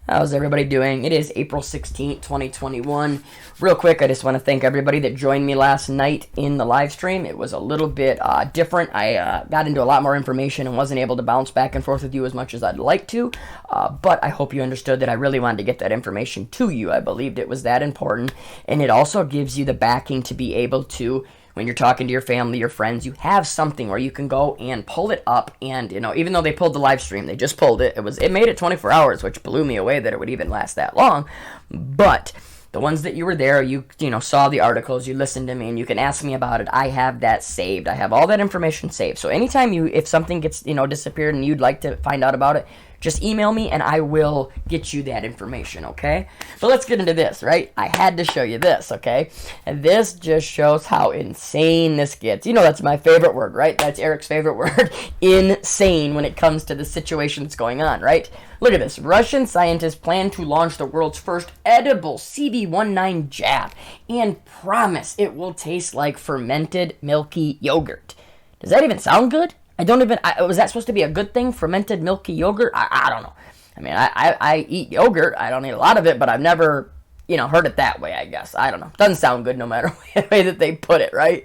How's everybody doing? It is April 16th, 2021. Real quick, I just want to thank everybody that joined me last night in the live stream. It was a little bit different. I got into a lot more information and wasn't able to bounce back and forth with you as much as I'd like to. But I hope you understood that I really wanted to get that information to you. I believed it was that important. And it also gives you the backing to be able to, when you're talking to your family, your friends, you have something where you can go and pull it up. And, you know, even though they pulled the live stream, they just pulled it. It made it 24 hours, which blew me away that it would even last that long. But the ones that you were there, you saw the articles, you listened to me, and you can ask me about it. I have that saved. I have all that information saved. So anytime if something gets, disappeared and you'd like to find out about it, just email me and I will get you that information, okay? So let's get into this, right? I had to show you this, okay? And this just shows how insane this gets. You know that's my favorite word, right? That's Erik's favorite word, insane, when it comes to the situation that's going on, right? Look at this. Russian scientists plan to launch the world's first edible CV19 jab and promise it will taste like fermented milky yogurt. Does that even sound good? Was that supposed to be a good thing? Fermented milky yogurt? I don't know. I mean, I eat yogurt. I don't eat a lot of it, but I've never, heard it that way, I guess. I don't know. Doesn't sound good no matter the way that they put it, right?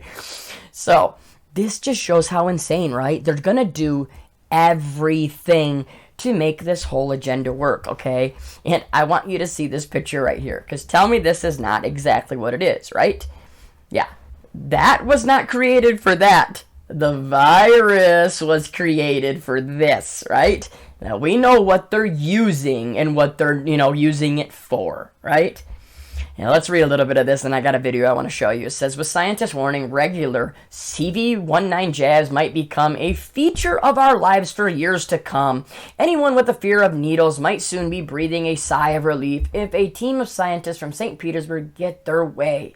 So, this just shows how insane, right? They're going to do everything to make this whole agenda work, okay? And I want you to see this picture right here, because tell me this is not exactly what it is, right? Yeah, that was not created for that. The virus was created for this, right? Now, we know what they're using and what they're, using it for, right? Now, let's read a little bit of this, and I got a video I want to show you. It says, with scientists warning regular CV19 jabs might become a feature of our lives for years to come, anyone with a fear of needles might soon be breathing a sigh of relief if a team of scientists from St. Petersburg get their way.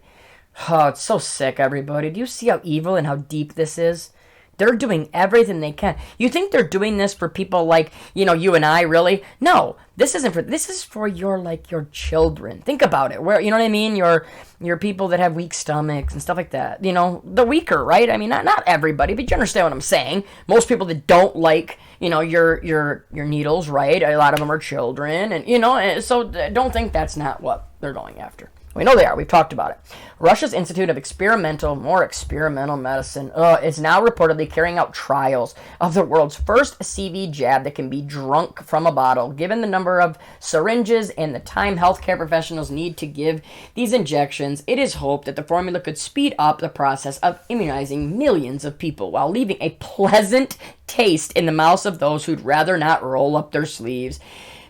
Oh, it's so sick, everybody. Do you see how evil and how deep this is? They're doing everything they can. You think they're doing this for people like, you and I, really? No, this is for your children. Think about it. Where, you know what I mean? Your people that have weak stomachs and stuff like that. The weaker, right? I mean, not everybody, but you understand what I'm saying. Most people that don't like, your needles, right? A lot of them are children, and so don't think that's not what they're going after. We know they are. We've talked about it. Russia's Institute of Experimental Medicine is now reportedly carrying out trials of the world's first CV jab that can be drunk from a bottle. Given the number of syringes and the time healthcare professionals need to give these injections, it is hoped that the formula could speed up the process of immunizing millions of people while leaving a pleasant taste in the mouths of those who'd rather not roll up their sleeves.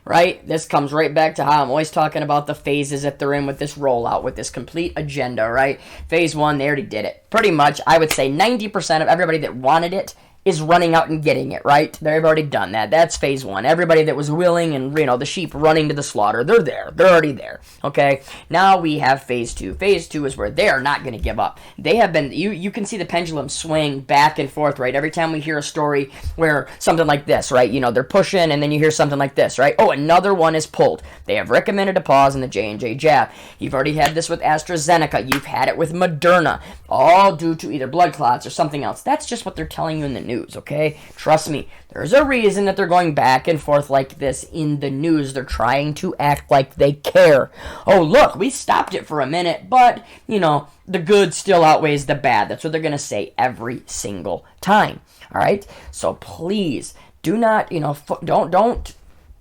Right? This comes right back to how I'm always talking about the phases that they're in with this rollout, with this complete agenda, right? Phase 1, they already did it. Pretty much, I would say 90% of everybody that wanted it is running out and getting it, right? They've already done that. That's phase 1. Everybody that was willing and, the sheep running to the slaughter, they're there. They're already there, okay? Now we have phase 2. Phase 2 is where they're not going to give up. They have been, you can see the pendulum swing back and forth, right? Every time we hear a story where something like this, right? They're pushing, and then you hear something like this, right? Oh, another one is pulled. They have recommended a pause in the J&J jab. You've already had this with AstraZeneca. You've had it with Moderna, all due to either blood clots or something else. That's just what they're telling you in the news. Okay? Trust me, there's a reason that they're going back and forth like this in the news. They're trying to act like they care. Oh, look, we stopped it for a minute, but, the good still outweighs the bad. That's what they're going to say every single time. All right? So please, do not,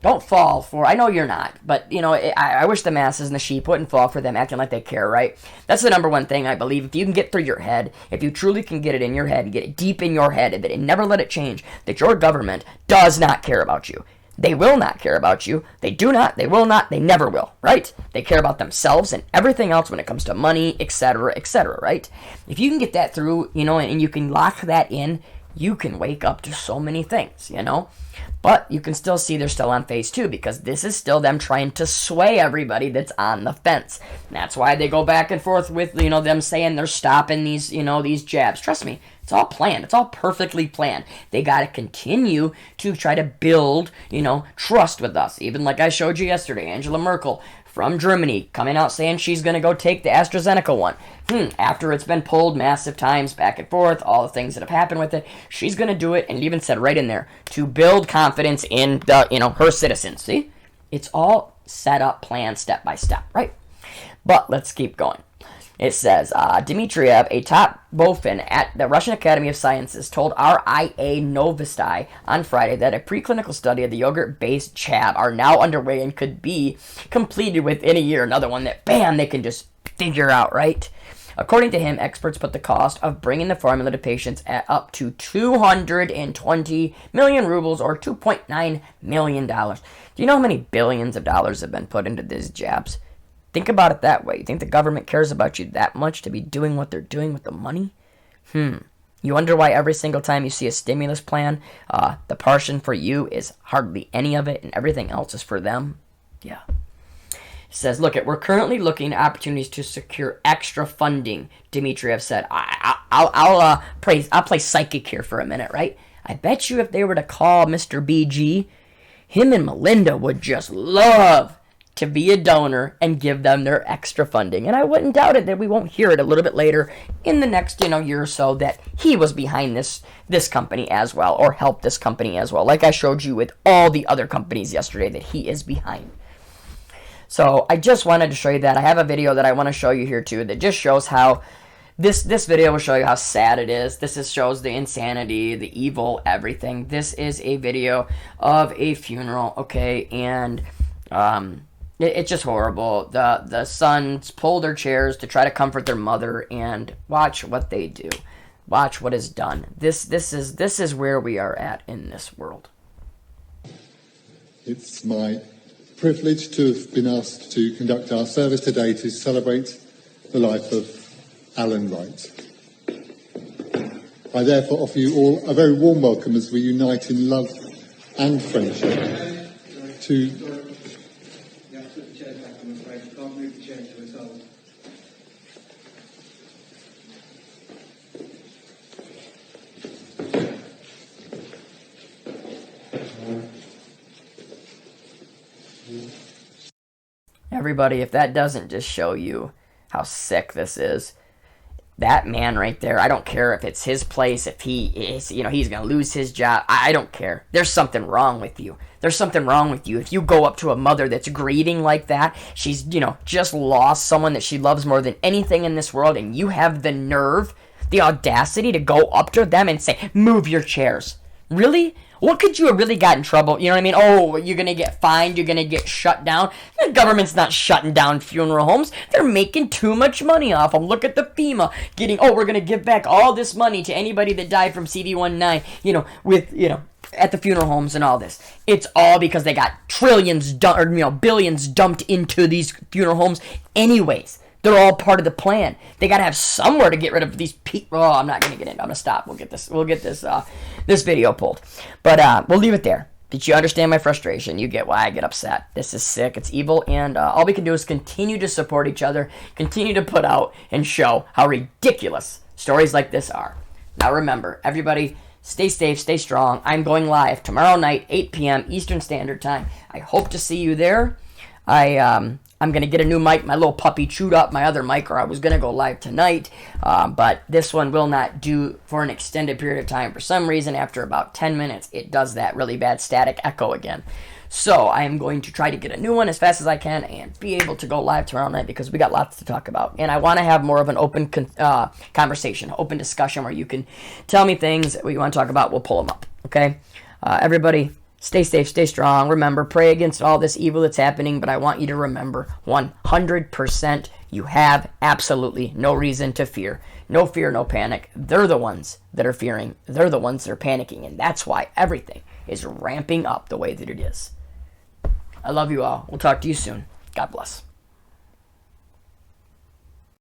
don't fall for, I know you're not, but, I wish the masses and the sheep wouldn't fall for them acting like they care, right? That's the number one thing I believe. If you can get through your head, if you truly can get it in your head, and get it deep in your head, and never let it change, that your government does not care about you. They will not care about you. They do not, they will not, they never will, right? They care about themselves and everything else when it comes to money, etc., right? If you can get that through, and you can lock that in, you can wake up to so many things, But you can still see they're still on phase 2 because this is still them trying to sway everybody that's on the fence. And that's why they go back and forth with, them saying they're stopping these, these jabs. Trust me, it's all planned. It's all perfectly planned. They got to continue to try to build, trust with us. Even like I showed you yesterday, Angela Merkel from Germany coming out saying she's going to go take the AstraZeneca one. After it's been pulled massive times back and forth, all the things that have happened with it, she's going to do it, and even said right in there, to build confidence in the, her citizens. See? It's all set up, plan step by step, right? But let's keep going. It says, Dmitriev, a top bofin at the Russian Academy of Sciences, told RIA Novosti on Friday that a preclinical study of the yogurt-based chab are now underway and could be completed within a year. Another one that, bam, they can just figure out, right? According to him, experts put the cost of bringing the formula to patients at up to 220 million rubles, or $2.9 million. Do you know how many billions of dollars have been put into these jabs? Think about it that way. You think the government cares about you that much to be doing what they're doing with the money? You wonder why every single time you see a stimulus plan, the portion for you is hardly any of it and everything else is for them? Yeah. It says, look, we're currently looking at opportunities to secure extra funding, Dmitriev said. I'll play psychic here for a minute, right? I bet you if they were to call Mr. BG, him and Melinda would just love to be a donor and give them their extra funding. And I wouldn't doubt it that we won't hear it a little bit later in the next, year or so that he was behind this company as well, or helped this company as well, like I showed you with all the other companies yesterday that he is behind. So I just wanted to show you that. I have a video that I want to show you here too that just shows how this video will show you how sad it is. Shows the insanity, the evil, everything. This is a video of a funeral, okay, and it's just horrible. The sons pull their chairs to try to comfort their mother, and watch what they do. Watch what is done. This is where we are at in this world. It's my privilege to have been asked to conduct our service today to celebrate the life of Alan Wright. I therefore offer you all a very warm welcome as we unite in love and friendship to... Everybody, if that doesn't just show you how sick this is, that man right there, I don't care if it's his place, if he is, he's going to lose his job. I don't care. There's something wrong with you. There's something wrong with you. If you go up to a mother that's grieving like that, she's, just lost someone that she loves more than anything in this world, and you have the nerve, the audacity to go up to them and say, move your chairs. Really? What could you have really got in trouble? You know what I mean? Oh, you're going to get fined. You're going to get shut down. The government's not shutting down funeral homes. They're making too much money off them. Look at the FEMA getting, we're going to give back all this money to anybody that died from CD19, at the funeral homes and all this. It's all because they got billions dumped into these funeral homes anyways. They're all part of the plan. They got to have somewhere to get rid of these people. Oh, I'm not going to get in. I'm going to stop. We'll get this video pulled. But we'll leave it there. Did you understand my frustration? You get why I get upset. This is sick. It's evil. And all we can do is continue to support each other, continue to put out and show how ridiculous stories like this are. Now remember, everybody, stay safe, stay strong. I'm going live tomorrow night, 8 p.m. Eastern Standard Time. I hope to see you there. I'm going to get a new mic. My little puppy chewed up my other mic, or I was going to go live tonight. But this one will not do for an extended period of time. For some reason, after about 10 minutes, it does that really bad static echo again. So I am going to try to get a new one as fast as I can and be able to go live tomorrow night because we got lots to talk about. And I want to have more of an open conversation, open discussion where you can tell me things that you want to talk about. We'll pull them up, okay? Everybody, stay safe, stay strong. Remember, pray against all this evil that's happening, but I want you to remember 100% you have absolutely no reason to fear. No fear, no panic. They're the ones that are fearing. They're the ones that are panicking, and that's why everything is ramping up the way that it is. I love you all. We'll talk to you soon. God bless.